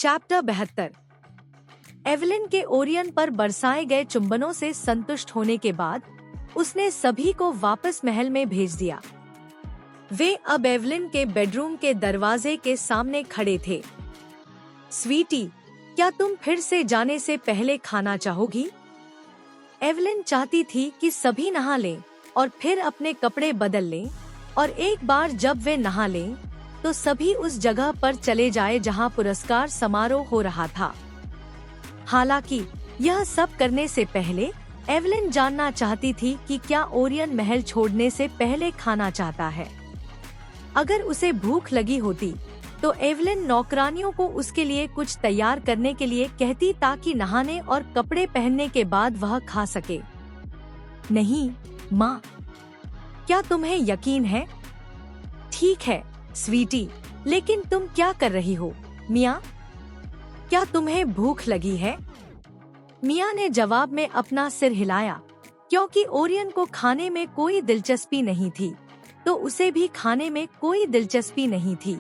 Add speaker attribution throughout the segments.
Speaker 1: Chapter 72। Evelyn के Orion पर बरसाए गए चुंबनों से संतुष्ट होने के बाद उसने सभी को वापस महल में भेज दिया। वे अब एवलिन के बेडरूम के दरवाजे के सामने खड़े थे। स्वीटी, क्या तुम फिर से जाने से पहले खाना चाहोगी? एवलिन चाहती थी कि सभी नहा लें और फिर अपने कपड़े बदल लें, और एक बार जब वे नहा लें तो सभी उस जगह पर चले जाए जहां पुरस्कार समारोह हो रहा था। हालांकि यह सब करने से पहले एवलिन जानना चाहती थी कि क्या ओरियन महल छोड़ने से पहले खाना चाहता है। अगर उसे भूख लगी होती तो एवलिन नौकरानियों को उसके लिए कुछ तैयार करने के लिए कहती ताकि नहाने और कपड़े पहनने के बाद वह खा सके। नहीं माँ, क्या तुम्हें यकीन है? ठीक है स्वीटी, लेकिन तुम क्या कर रही हो? मिया, क्या तुम्हें भूख लगी है? मिया ने जवाब में अपना सिर हिलाया, क्योंकि ओरियन को खाने में कोई दिलचस्पी नहीं थी, तो उसे भी खाने में कोई दिलचस्पी नहीं थी।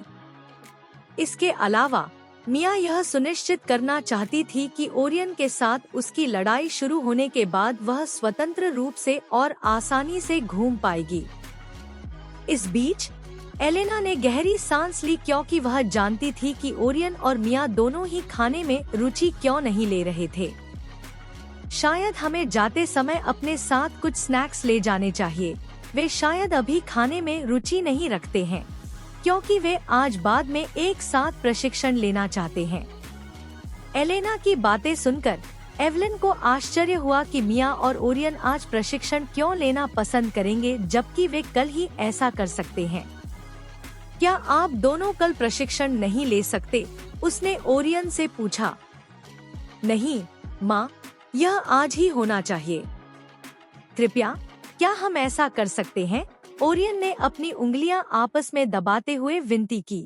Speaker 1: इसके अलावा मिया यह सुनिश्चित करना चाहती थी कि ओरियन के साथ उसकी लड़ाई शुरू होने के बाद वह स्वतंत्र रूप से और आसानी से घूम पाएगी। इस बीच एलेना ने गहरी सांस ली, क्योंकि वह जानती थी कि ओरियन और मिया दोनों ही खाने में रुचि क्यों नहीं ले रहे थे। शायद हमें जाते समय अपने साथ कुछ स्नैक्स ले जाने चाहिए। वे शायद अभी खाने में रुचि नहीं रखते हैं, क्योंकि वे आज बाद में एक साथ प्रशिक्षण लेना चाहते हैं। एलेना की बातें सुनकर एवलिन को आश्चर्य हुआ कि मिया और ओरियन आज प्रशिक्षण क्यों लेना पसंद करेंगे, जबकि वे कल ही ऐसा कर सकते हैं। क्या आप दोनों कल प्रशिक्षण नहीं ले सकते? उसने ओरियन से पूछा। नहीं माँ, यह आज ही होना चाहिए। कृपया, क्या हम ऐसा कर सकते हैं? ओरियन ने अपनी उंगलियां आपस में दबाते हुए विनती की।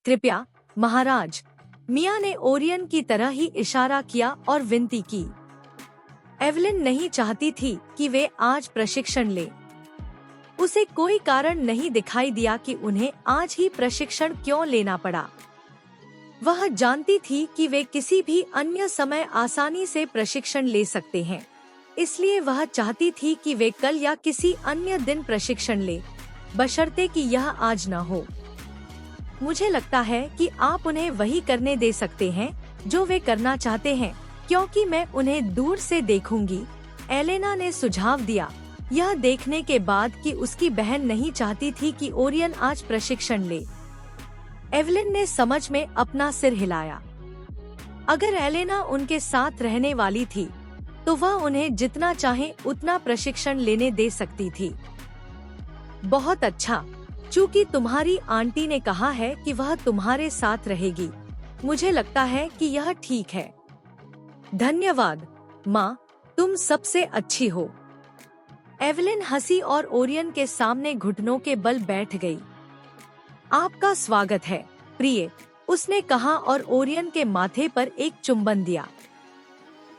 Speaker 1: कृपया महाराज, मिया ने ओरियन की तरह ही इशारा किया और विनती की। एवलिन नहीं चाहती थी कि वे आज प्रशिक्षण ले। उसे कोई कारण नहीं दिखाई दिया कि उन्हें आज ही प्रशिक्षण क्यों लेना पड़ा। वह जानती थी कि वे किसी भी अन्य समय आसानी से प्रशिक्षण ले सकते हैं, इसलिए वह चाहती थी कि वे कल या किसी अन्य दिन प्रशिक्षण ले, बशर्ते कि यह आज न हो। मुझे लगता है कि आप उन्हें वही करने दे सकते हैं जो वे करना चाहते हैं, क्योंकि मैं उन्हें दूर से देखूंगी, एलेना ने सुझाव दिया, यह देखने के बाद कि उसकी बहन नहीं चाहती थी कि ओरियन आज प्रशिक्षण ले। एवलिन ने समझ में अपना सिर हिलाया। अगर एलेना उनके साथ रहने वाली थी तो वह उन्हें जितना चाहे उतना प्रशिक्षण लेने दे सकती थी। बहुत अच्छा, चूँकि तुम्हारी आंटी ने कहा है कि वह तुम्हारे साथ रहेगी, मुझे लगता है कि यह ठीक है। धन्यवाद माँ, तुम सबसे अच्छी हो। एवलिन हंसी और ओरियन के सामने घुटनों के बल बैठ गई। आपका स्वागत है प्रिय, उसने कहा और ओरियन के माथे पर एक चुंबन दिया।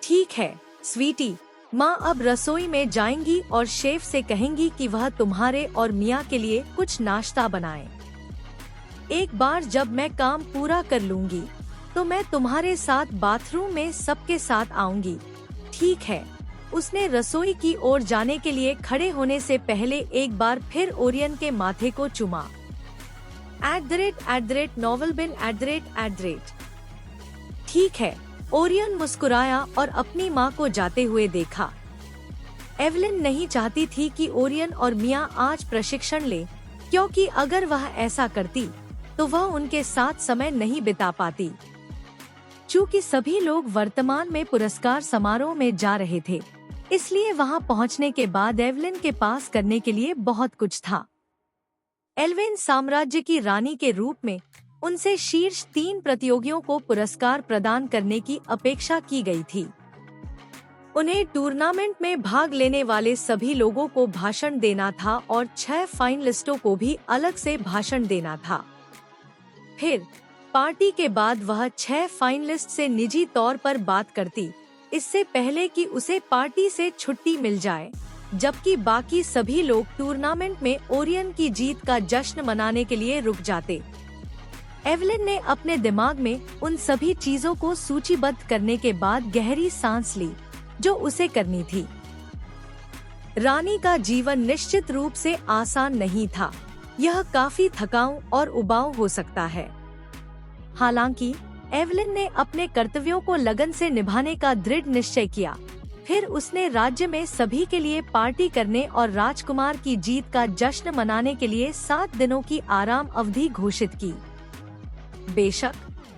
Speaker 1: ठीक है स्वीटी, माँ अब रसोई में जाएंगी और शेफ से कहेंगी कि वह तुम्हारे और मिया के लिए कुछ नाश्ता बनाए। एक बार जब मैं काम पूरा कर लूंगी तो मैं तुम्हारे साथ बाथरूम में सबके साथ आऊंगी। ठीक है। उसने रसोई की ओर जाने के लिए खड़े होने से पहले एक बार फिर ओरियन के माथे को चूमा। @novelbin @। ठीक है, ओरियन मुस्कुराया और अपनी माँ को जाते हुए देखा। एवलिन नहीं चाहती थी कि ओरियन और मिया आज प्रशिक्षण ले, क्योंकि अगर वह ऐसा करती तो वह उनके साथ समय नहीं बिता पाती। चूँकि सभी लोग वर्तमान में पुरस्कार समारोह में जा रहे थे, इसलिए वहां पहुंचने के बाद एवलिन के पास करने के लिए बहुत कुछ था। एल्वेन साम्राज्य की रानी के रूप में उनसे शीर्ष 3 प्रतियोगियों को पुरस्कार प्रदान करने की अपेक्षा की गई थी। उन्हें टूर्नामेंट में भाग लेने वाले सभी लोगों को भाषण देना था और 6 फाइनलिस्टों को भी अलग से भाषण देना था। फिर पार्टी के बाद वह 6 फाइनलिस्ट से निजी तौर पर बात करती, इससे पहले कि उसे पार्टी से छुट्टी मिल जाए, जबकि बाकी सभी लोग टूर्नामेंट में ओरियन की जीत का जश्न मनाने के लिए रुक जाते। एवलिन ने अपने दिमाग में उन सभी चीजों को सूचीबद्ध करने के बाद गहरी सांस ली जो उसे करनी थी। रानी का जीवन निश्चित रूप से आसान नहीं था। यह काफी थकाऊ और उबाऊ हो सकता है। हालांकि एवलिन ने अपने कर्तव्यों को लगन से निभाने का दृढ़ निश्चय किया। फिर उसने राज्य में सभी के लिए पार्टी करने और राजकुमार की जीत का जश्न मनाने के लिए 7 दिनों की आराम अवधि घोषित की। बेशक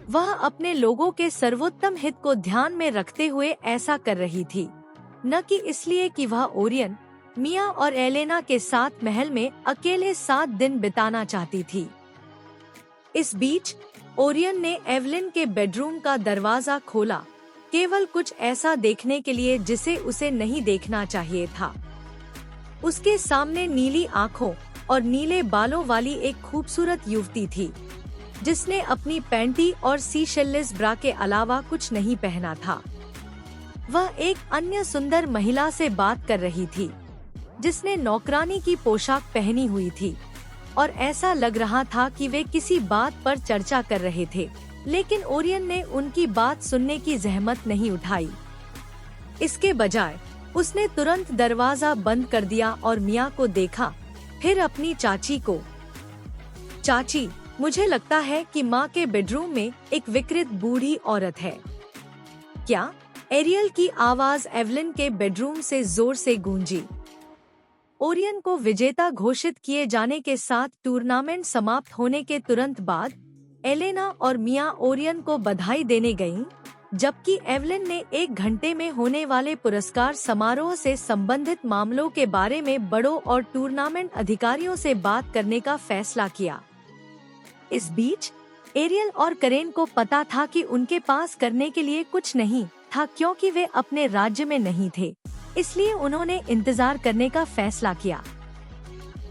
Speaker 1: वह अपने लोगों के सर्वोत्तम हित को ध्यान में रखते हुए ऐसा कर रही थी, न कि इसलिए कि वह ओरियन, मिया और एलेना के साथ महल में अकेले 7 दिन बिताना चाहती थी। इस बीच ओरियन ने एवलिन के बेडरूम का दरवाजा खोला, केवल कुछ ऐसा देखने के लिए जिसे उसे नहीं देखना चाहिए था। उसके सामने नीली आँखों और नीले बालों वाली एक खूबसूरत युवती थी, जिसने अपनी पैंटी और सीशेल्लेस ब्रा के अलावा कुछ नहीं पहना था। वह एक अन्य सुंदर महिला से बात कर रही थी, जिसने नौकरानी की पोशाक पहनी हुई थी, और ऐसा लग रहा था कि वे किसी बात पर चर्चा कर रहे थे, लेकिन ओरियन ने उनकी बात सुनने की जहमत नहीं उठाई। इसके बजाय उसने तुरंत दरवाजा बंद कर दिया और मिया को देखा, फिर अपनी चाची को। चाची, मुझे लगता है कि माँ के बेडरूम में एक विकृत बूढ़ी औरत है। क्या? एरियल की आवाज एवलिन के बेडरूम से जोर से गूंजी। ओरियन को विजेता घोषित किए जाने के साथ टूर्नामेंट समाप्त होने के तुरंत बाद एलेना और मिया ओरियन को बधाई देने गईं, जबकि एवलिन ने 1 घंटे में होने वाले पुरस्कार समारोह से संबंधित मामलों के बारे में बड़ों और टूर्नामेंट अधिकारियों से बात करने का फैसला किया। इस बीच एरियल और करेन को पता था कि उनके पास करने के लिए कुछ नहीं था, क्योंकि वे अपने राज्य में नहीं थे, इसलिए उन्होंने इंतजार करने का फैसला किया।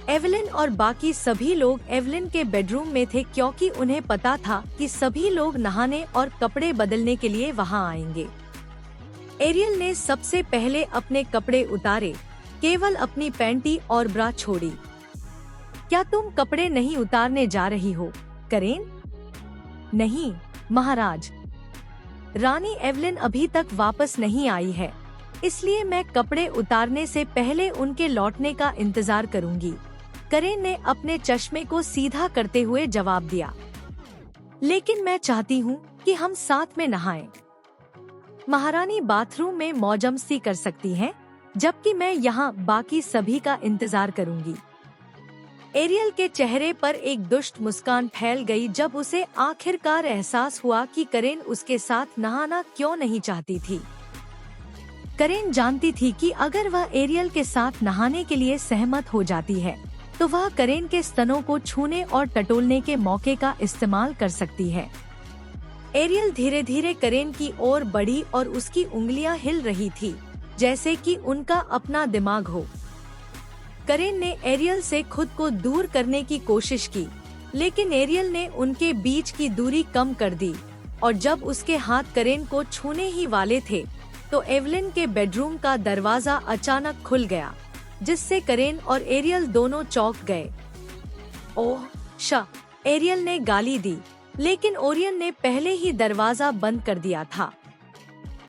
Speaker 1: एवलिन और बाकी सभी लोग एवलिन के बेडरूम में थे, क्योंकि उन्हें पता था कि सभी लोग नहाने और कपड़े बदलने के लिए वहां आएंगे। एरियल ने सबसे पहले अपने कपड़े उतारे, केवल अपनी पैंटी और ब्रा छोड़ी। क्या तुम कपड़े नहीं उतारने जा रही हो, करेन? नहीं महाराज, रानी एवलिन अभी तक वापस नहीं आई है, इसलिए मैं कपड़े उतारने से पहले उनके लौटने का इंतजार करूंगी, करेन ने अपने चश्मे को सीधा करते हुए जवाब दिया। लेकिन मैं चाहती हूँ कि हम साथ में नहाएं। महारानी बाथरूम में मौजमस्ती कर सकती हैं, जबकि मैं यहाँ बाकी सभी का इंतजार करूंगी। एरियल के चेहरे पर एक दुष्ट मुस्कान फैल गई जब उसे आखिरकार एहसास हुआ कि करेन उसके साथ नहाना क्यों नहीं चाहती थी। करेन जानती थी कि अगर वह एरियल के साथ नहाने के लिए सहमत हो जाती है, तो वह करेन के स्तनों को छूने और टटोलने के मौके का इस्तेमाल कर सकती है। एरियल धीरे धीरे करेन की ओर बढ़ी और उसकी उंगलियां हिल रही थी, जैसे कि उनका अपना दिमाग हो। करेन ने एरियल से खुद को दूर करने की कोशिश की, लेकिन एरियल ने उनके बीच की दूरी कम कर दी, और जब उसके हाथ करेन को छूने ही वाले थे, तो एवलिन के बेडरूम का दरवाजा अचानक खुल गया, जिससे करेन और एरियल दोनों चौंक गए। ओह शा! एरियल ने गाली दी, लेकिन ओरियन ने पहले ही दरवाजा बंद कर दिया था।